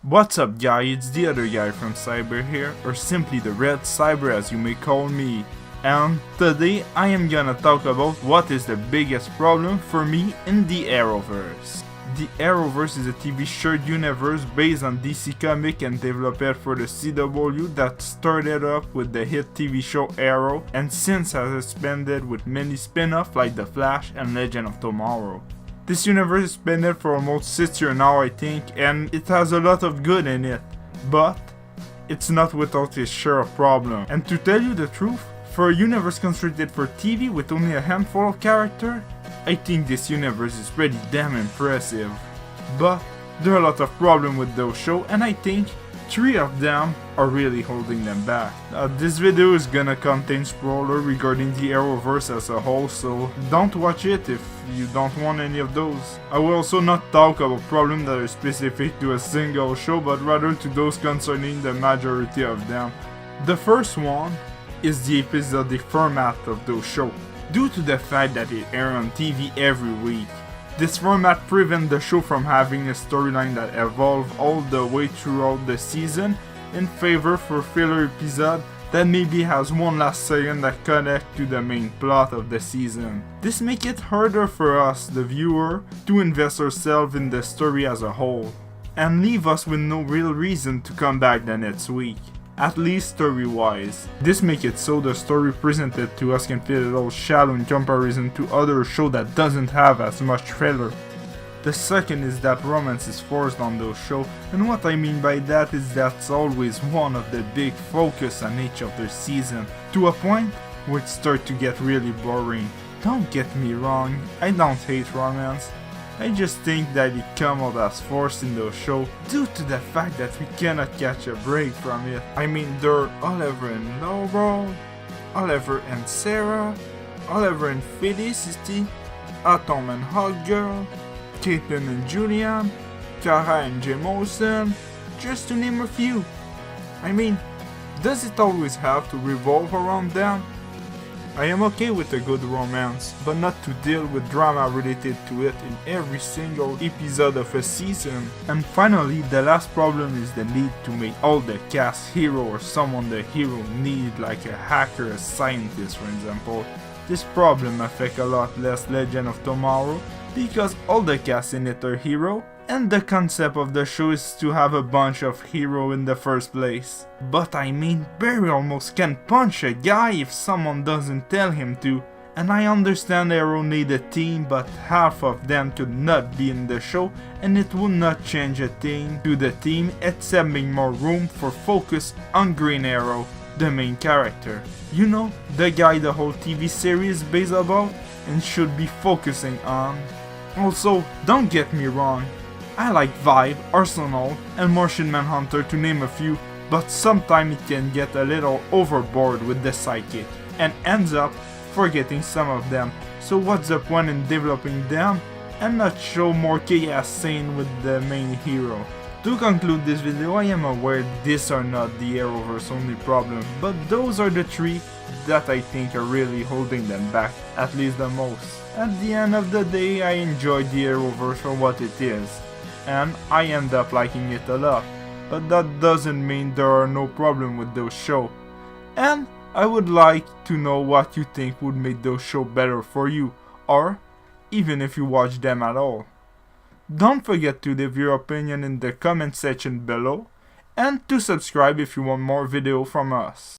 What's up guy, it's the other guy from Cyber here, or simply the Red Cyber as you may call me. And today I am gonna talk about what is the biggest problem for me in the Arrowverse. The Arrowverse is a TV shared universe based on DC Comics and developed for the CW that started up with the hit TV show Arrow and since has expanded with many spin-offs like The Flash and Legend of Tomorrow. This universe is expanded for almost 6 years now I think, and it has a lot of good in it, but it's not without its share of problems. And to tell you the truth, for a universe constructed for TV with only a handful of characters, I think this universe is pretty damn impressive. But there are a lot of problems with those shows, and I think 3 of them are really holding them back. This video is gonna contain spoilers regarding the Arrowverse as a whole, so don't watch it if you don't want any of those. I will also not talk about problems that are specific to a single show, but rather to those concerning the majority of them. The first one is the episodic format of those shows. Due to the fact that it airs on TV every week, this format prevents the show from having a storyline that evolves all the way throughout the season in favor for filler episodes that maybe has one last second that connect to the main plot of the season. This makes it harder for us, the viewer, to invest ourselves in the story as a whole, and leave us with no real reason to come back the next week. At least story-wise. This makes it so the story presented to us can feel a little shallow in comparison to other shows that doesn't have as much filler. The second is that romance is forced on those shows, and what I mean by that is that's always one of the big focus on each of their season, to a point where it starts to get really boring. Don't get me wrong, I don't hate romance. I just think that it comes out as forced in those shows due to the fact that we cannot catch a break from it. I mean, there are Oliver and Laurel, Oliver and Sarah, Oliver and Felicity, Atom and Hotgirl, Caitlin and Julian, Kara and Jameson, just to name a few. I mean, does it always have to revolve around them? I am okay with a good romance, but not to deal with drama related to it in every single episode of a season. And finally, the last problem is the need to make all the cast hero or someone the hero need, like a hacker, a scientist for example. This problem affects a lot less Legend of Tomorrow because all the cast in it are hero, and the concept of the show is to have a bunch of heroes in the first place. But I mean, Barry almost can punch a guy if someone doesn't tell him to. And I understand Arrow need a team, but half of them could not be in the show, and it would not change a thing to the team except make more room for focus on Green Arrow, the main character. You know, the guy the whole TV series is based about and should be focusing on. Also, don't get me wrong, I like Vibe, Arsenal, and Martian Manhunter to name a few, but sometimes it can get a little overboard with the sidekick, and ends up forgetting some of them, so what's the point in developing them and not show more chaos scene with the main hero? To conclude this video, I am aware these are not the Arrowverse only problem, but those are the 3 that I think are really holding them back, at least the most. At the end of the day, I enjoy the Arrowverse for what it is, and I end up liking it a lot, but that doesn't mean there are no problem with those shows. And I would like to know what you think would make those shows better for you, or even if you watch them at all. Don't forget to leave your opinion in the comment section below, and to subscribe if you want more videos from us.